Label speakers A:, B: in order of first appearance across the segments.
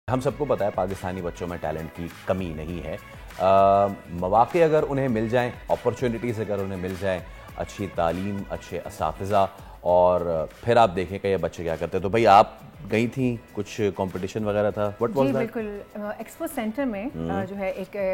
A: हम सबको पता है पाकिस्तानी बच्चों में टैलेंट की कमी नहीं है। मौक़े अगर उन्हें मिल जाएं, अपॉर्चुनिटीज़ अगर उन्हें मिल जाएं, अच्छी तालीम, अच्छे असातिज़ा, और फिर आप देखें कि ये बच्चे क्या करते हैं। तो भाई आप गई थी, कुछ कंपटीशन वगैरह था? What was that?
B: बिल्कुल, एक्सपो सेंटर में जो है एक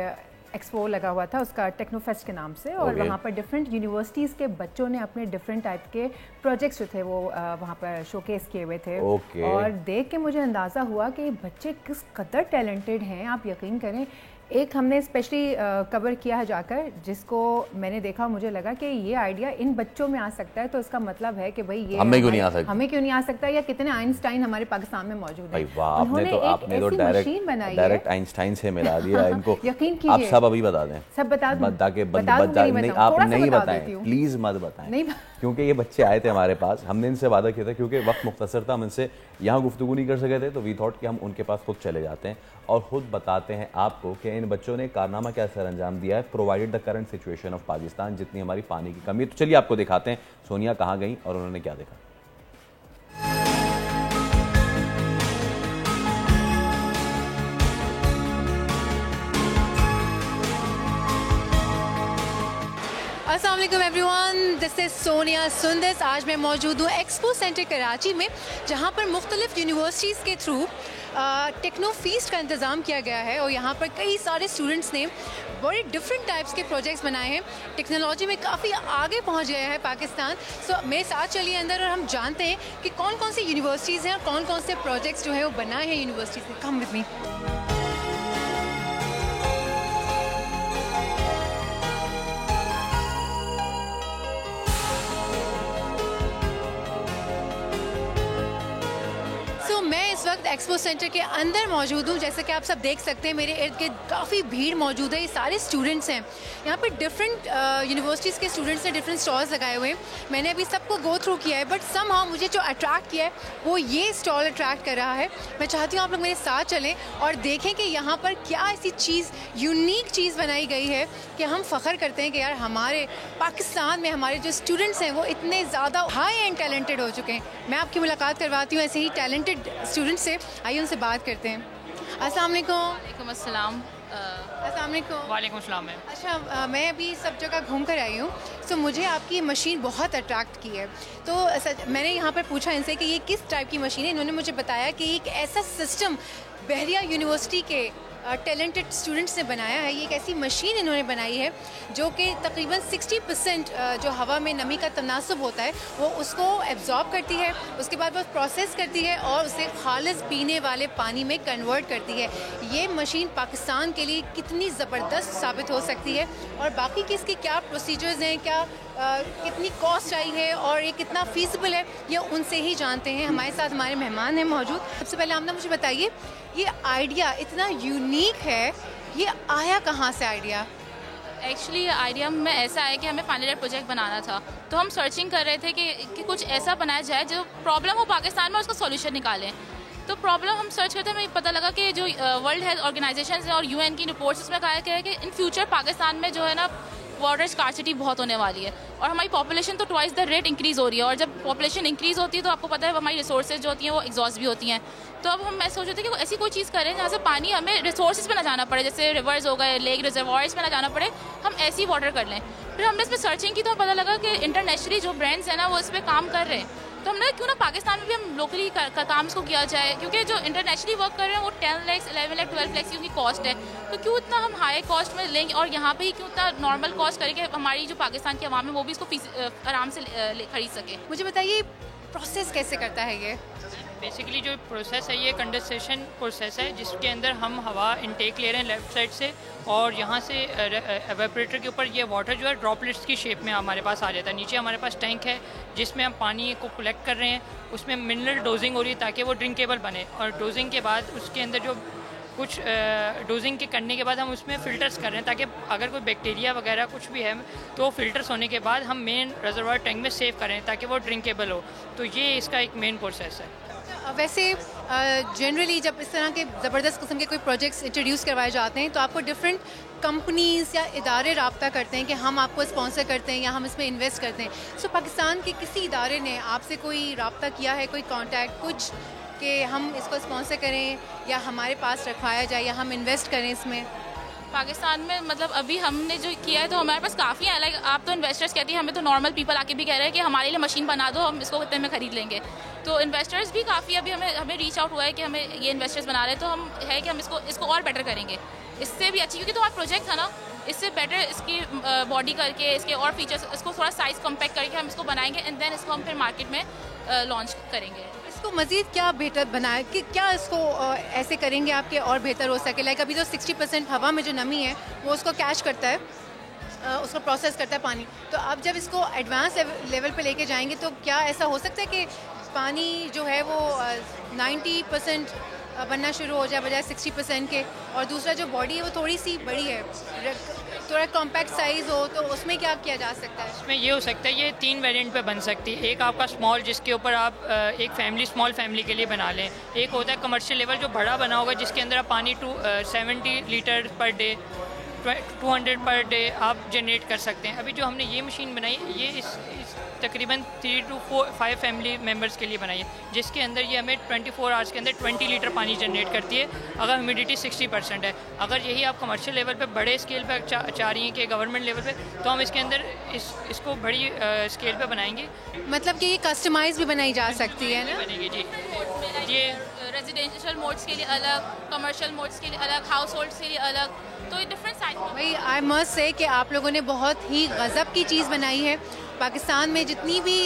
B: एक्सपो लगा हुआ था उसका टेक्नोफेस्ट के नाम से, और वहाँ पर डिफरेंट यूनिवर्सिटीज़ के बच्चों ने अपने डिफरेंट टाइप के प्रोजेक्ट्स जो थे वो वहाँ पर शोकेस किए हुए थे। और देख के मुझे अंदाज़ा हुआ कि बच्चे किस कदर टैलेंटेड हैं। आप यकीन करें, एक हमने स्पेशली कवर किया है जाकर, जिसको मैंने देखा, मुझे लगा कि ये आइडिया इन बच्चों में आ सकता है, तो इसका मतलब है कि भाई ये
A: हमें क्यों नहीं आ सकता,
B: हमें क्यों नहीं आ सकता, या कितने आइंस्टाइन हमारे पाकिस्तान में मौजूद है।
A: उन्होंने एक ऐसी मशीन बनाई है, डायरेक्ट आइंस्टाइन से मिला दिया इनको।
B: यकीन कीजिए,
A: आप सब अभी बता दें,
B: सब बता दूं,
A: आप नहीं बताएं, प्लीज मत बताएं, क्योंकि ये बच्चे आए थे हमारे पास, हमने इनसे वादा किया था, क्योंकि वक्त मुख्तसर था, हम इनसे यहाँ गुफ्तगू नहीं कर सके थे, तो वी थॉट कि हम उनके पास खुद चले जाते हैं और खुद बताते हैं आपको कि इन बच्चों ने कारनामा क्या सर अंजाम दिया है, provided the current situation of Pakistan, जितनी हमारी पानी की कमी है। तो चलिए आपको दिखाते हैं सोनिया कहाँ गई और उन्होंने क्या देखा।
C: अस्सलाम वालेकुम everyone, this is Sonia Sundas. आज मैं मौजूद हूँ एक्सपो सेंटर कराची में, जहाँ पर मुख्तलिफ यूनिवर्सिटीज़ के थ्रू टेक्नो फीस्ट का इंतज़ाम किया गया है, और यहाँ पर कई सारे स्टूडेंट्स ने बड़े डिफरेंट टाइप्स के प्रोजेक्ट्स बनाए हैं। टेक्नोलॉजी में काफ़ी आगे पहुँच गया है पाकिस्तान। सो मेरे साथ चलिए अंदर और हम जानते हैं कि कौन कौन सी यूनिवर्सिटीज़ हैं और कौन कौन से प्रोजेक्ट्स जो है वो बनाए हैं यूनिवर्सिटीज़ ने। Come with me. इस वक्त एक्सपो सेंटर के अंदर मौजूद हूँ। जैसे कि आप सब देख सकते हैं, मेरे इर्द गिर्द काफ़ी भीड़ मौजूद है। ये सारे स्टूडेंट्स हैं यहाँ पर, डिफरेंट यूनिवर्सिटीज़ के स्टूडेंट्स ने डिफरेंट स्टॉल्स लगाए हुए हैं। मैंने अभी सबको गो थ्रू किया है, बट समहाउ मुझे जो अट्रैक्ट किया है वो ये स्टॉल अट्रैक्ट कर रहा है। मैं चाहती हूँ आप लोग मेरे साथ चलें और देखें कि यहाँ पर क्या ऐसी चीज़, यूनिक चीज़ बनाई गई है कि हम फ़ख्र करते हैं कि यार हमारे पाकिस्तान में हमारे जो स्टूडेंट्स हैं वो इतने ज़्यादा हाई एंड टैलेंटेड हो चुके हैं। मैं आपकी मुलाकात करवाती हूँ ऐसे ही टैलेंटेड स्टूडेंट से। आइए उनसे बात करते हैं। अस्सलाम वालेकुम।
D: अस्सलाम वालेकुम अस्सलाम।
C: अच्छा, मैं अभी सब जगह घूम कर आई हूँ, तो मुझे आपकी मशीन बहुत अट्रैक्ट की है। तो मैंने यहाँ पर पूछा इनसे कि ये किस टाइप की मशीन है। इन्होंने मुझे बताया कि एक ऐसा सिस्टम बहरिया यूनिवर्सिटी के टैलेंटेड स्टूडेंट्स ने बनाया है। ये एक ऐसी मशीन इन्होंने बनाई है जो कि तकरीबन 60% जो हवा में नमी का तनासुब होता है वो उसको एब्जॉर्ब करती है, उसके बाद वो प्रोसेस करती है और उसे खालिस पीने वाले पानी में कन्वर्ट करती है। ये मशीन पाकिस्तान के लिए कितनी ज़बरदस्त साबित हो सकती है, और बाकी की इसके क्या प्रोसीजर्स हैं, क्या कितनी कॉस्ट आई है और ये कितना फीसिबल है, ये उनसे ही जानते हैं। हमारे साथ हमारे मेहमान हैं मौजूद। सबसे पहले आमना मुझे बताइए, ये आइडिया इतना यूनिक है, ये आया कहाँ से आइडिया?
D: एक्चुअली आइडिया में ऐसा है कि हमें फाइनल ईयर प्रोजेक्ट बनाना था, तो हम सर्चिंग कर रहे थे कि कुछ ऐसा बनाया जाए जो प्रॉब्लम हो पाकिस्तान में, उसका सॉल्यूशन निकालें। तो प्रॉब्लम हम सर्च करते हमें पता लगा कि जो वर्ल्ड हेल्थ ऑर्गेनाइजेशन है और UN की रिपोर्ट्स में कहा गया है कि इन फ्यूचर पाकिस्तान में जो है ना वाटर स्कार्सिटी बहुत होने वाली है, और हमारी पॉपुलेशन तो ट्वाइस द रेट इंक्रीज़ हो रही है, और जब पॉपुलेशन इंक्रीज़ होती है तो आपको पता है हमारी रिसोर्सेज जो होती हैं वो एग्जॉस्ट भी होती हैं। तो अब मैं सोच रहे थे कि ऐसी कोई चीज़ करें जहाँ से पानी हमें रिसोर्सेज पे ना जाना पड़े, जैसे रिवर्स हो गए, लेक रिजर्वॉयर्स में ना जाना पड़े, हम ऐसी वाटर कर लें। फिर हमने इसमें सर्चिंग की तो पता लगा कि इंटरनेशनली जो ब्रांड्स हैं ना वो इस पर काम कर रहे हैं। तो हमने क्यों ना पाकिस्तान में भी हम लोकली काम इसको किया जाए, क्योंकि जो इंटरनेशनली वर्क कर रहे हैं वो 10 लाख 11 लाख 12 लाख की उनकी कॉस्ट है, तो क्यों इतना हम हाई कॉस्ट में लेंगे, और यहाँ पे ही क्यों इतना नॉर्मल कॉस्ट करेंगे हमारी जो पाकिस्तान की आवाम है वो भी इसको आराम से खरीद सके।
C: मुझे बताइए प्रोसेस कैसे करता है ये?
E: बेसिकली जो प्रोसेस है ये कंडेंसेशन प्रोसेस है, जिसके अंदर हम हवा इनटेक ले रहे हैं लेफ़्ट साइड से, और यहाँ से एवेपोरेटर के ऊपर ये वाटर जो है ड्रॉपलेट्स की शेप में हमारे पास आ जाता है। नीचे हमारे पास टैंक है जिसमें हम पानी को कलेक्ट कर रहे हैं, उसमें मिनरल डोजिंग हो रही है ताकि वो ड्रिंकेबल बने, और डोजिंग के बाद उसके अंदर जो कुछ डोजिंग के करने के बाद हम उसमें फ़िल्टर्स कर रहे हैं ताकि अगर कोई बैक्टीरिया वगैरह कुछ भी है तो फ़िल्टर्स होने के बाद हम मेन रिजर्वायर टैंक में सेव करें ताकि वो ड्रिंकेबल हो। तो ये इसका एक मेन प्रोसेस है।
C: वैसे जनरली जब इस तरह के ज़बरदस्त किस्म के कोई प्रोजेक्ट्स इंट्रोड्यूस करवाए जाते हैं तो आपको डिफरेंट कंपनीज़ या इदारे रब्ता करते हैं कि हम आपको स्पॉन्सर करते हैं या हम इसमें इन्वेस्ट करते हैं। सो पाकिस्तान के किसी इदारे ने आपसे कोई रब्ता किया है, कोई कॉन्टैक्ट, कुछ कि हम इसको स्पॉन्सर करें या हमारे पास रखवाया जाए या हम इन्वेस्ट करें इसमें?
D: पाकिस्तान में मतलब अभी हमने जो किया है तो हमारे पास काफ़ी है। लाइक आप तो इन्वेस्टर्स कहती हैं, हमें तो नॉर्मल पीपल आके भी कह रहे हैं कि हमारे लिए मशीन बना दो, हम इसको कितने में खरीद लेंगे। तो इन्वेस्टर्स भी काफ़ी अभी हमें रीच आउट हुआ है कि हमें ये इन्वेस्टर्स बना रहे हैं, तो हम है कि हम इसको और बेटर करेंगे, इससे भी अच्छी, क्योंकि तो हमारा प्रोजेक्ट था ना, इससे बेटर इसकी बॉडी करके इसके और फीचर्स, इसको थोड़ा साइज़ कम्पैक्ट करके हम इसको बनाएंगे एंड देन इसको हम फिर मार्केट में लॉन्च करेंगे।
C: इसको मज़ीद क्या बेहतर बनाए कि क्या इसको ऐसे करेंगे आपके और बेहतर हो सके? लाइक अभी तो 60% हवा में जो नमी है वो उसको कैच करता है, उसको प्रोसेस करता है पानी। तो अब जब इसको एडवांस लेवल पे लेके जाएंगे तो क्या ऐसा हो सकता है कि पानी जो है वो 90% बनना शुरू हो जाए बजाय 60% के, और दूसरा जो बॉडी है वो थोड़ी सी बड़ी है, थोड़ा कॉम्पैक्ट साइज़ हो, तो उसमें क्या किया जा सकता है?
E: इसमें ये हो सकता है, ये 3 वेरिएंट पे बन सकती है। एक आपका स्मॉल, जिसके ऊपर आप एक स्मॉल फैमिली के लिए बना लें। एक होता है कमर्शियल लेवल जो बड़ा बना होगा, जिसके अंदर आप पानी 70 litre per day 200 per day आप जनरेट कर सकते हैं। अभी जो हमने ये मशीन बनाई ये इस तकरीबन 3 to 5 फैमिली मेम्बर्स के लिए बनाई है, जिसके अंदर ये हमें 24 आवर्स के अंदर 20 लीटर पानी जनरेट करती है अगर ह्यूमिडिटी 60% है। अगर यही आप कमर्शियल लेवल पे बड़े स्केल पे चाह रही हैं कि गवर्नमेंट लेवल पे, तो हम इसके अंदर इसको बड़ी स्केल पे बनाएंगे।
C: मतलब कि ये कस्टमाइज भी बनाई जा सकती है ना?
E: बनेगी जी।
D: ये रेजिडेंशियल मोड्स के लिए अलग, कमर्शियल मोड्स के लिए अलग, हाउस होल्ड्स के लिए अलग, तो ये डिफरेंट साइज।
C: भाई आई मस्ट से कि आप लोगों ने बहुत ही गज़ब की चीज़ बनाई है। पाकिस्तान में जितनी भी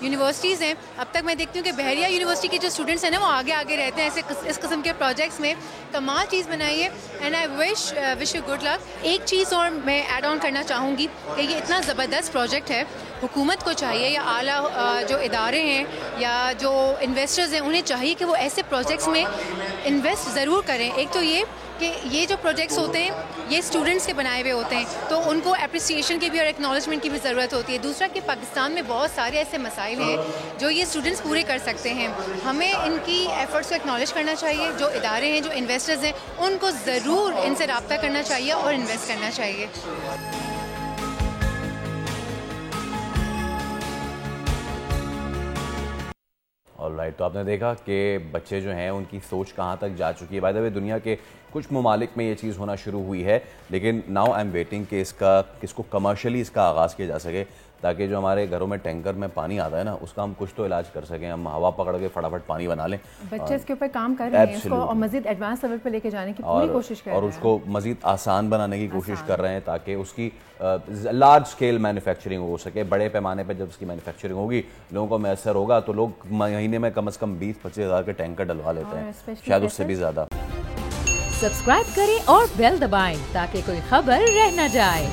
C: यूनिवर्सिटीज़ हैं, अब तक मैं देखती हूँ कि बहरिया यूनिवर्सिटी के जो स्टूडेंट्स हैं ना वो आगे आगे रहते हैं ऐसे इस किस्म के प्रोजेक्ट्स में। कमाल चीज़ बनाई है and I wish you good luck. एक चीज़ और मैं ऐड ऑन करना चाहूँगी कि ये इतना ज़बरदस्त प्रोजेक्ट है, हुकूमत को चाहिए या आला जो इदारे हैं या जो इन्वेस्टर्स हैं उन्हें चाहिए कि वो ऐसे प्रोजेक्ट्स में इन्वेस्ट ज़रूर करें। एक तो ये कि ये जो प्रोजेक्ट्स होते हैं ये स्टूडेंट्स के बनाए हुए होते हैं, तो उनको अप्रिसिएशन की भी और एक्नॉलेजमेंट की भी ज़रूरत होती है। दूसरा कि पाकिस्तान में बहुत सारे ऐसे मसाइल हैं जो ये स्टूडेंट्स पूरे कर सकते हैं, हमें इनकी एफ़र्ट्स को एक्नॉलेज करना चाहिए। जो इदारे हैं, जो इन्वेस्टर्स हैं, उनको ज़रूर इनसे रब्ता करना चाहिए और इन्वेस्ट करना चाहिए।
A: ऑलराइट, तो आपने देखा कि बच्चे जो हैं उनकी सोच कहाँ तक जा चुकी है। बाय द वे दुनिया के कुछ ममालिक में ये चीज़ होना शुरू हुई है, लेकिन नाउ आई एम वेटिंग कि इसको कमर्शियली इसका आगाज़ किया जा सके, ताकि जो हमारे घरों में टैंकर में पानी आता है ना उसका हम कुछ तो इलाज कर सकें, हम हवा पकड़ के फटाफट पानी बना लें।
B: बच्चे इसके ऊपर काम कर रहे हैं, इसको और मज़ीद एडवांस लेवल पे लेके जाने की पूरी कोशिश कर रहे हैं
A: और उसको मज़ीद आसान बनाने की कोशिश कर रहे हैं ताकि उसकी लार्ज स्केल मैन्युफैक्चरिंग हो सके। बड़े पैमाने पर जब उसकी मैन्युफैक्चरिंग होगी, लोगों को मैसर होगा, तो लोग महीने में कम से कम 20-25 हज़ार के टैंकर डलवा लेते हैं, शायद उससे भी ज़्यादा।
F: सब्सक्राइब करें और बेल दबाएं ताकि कोई खबर रह न जाए।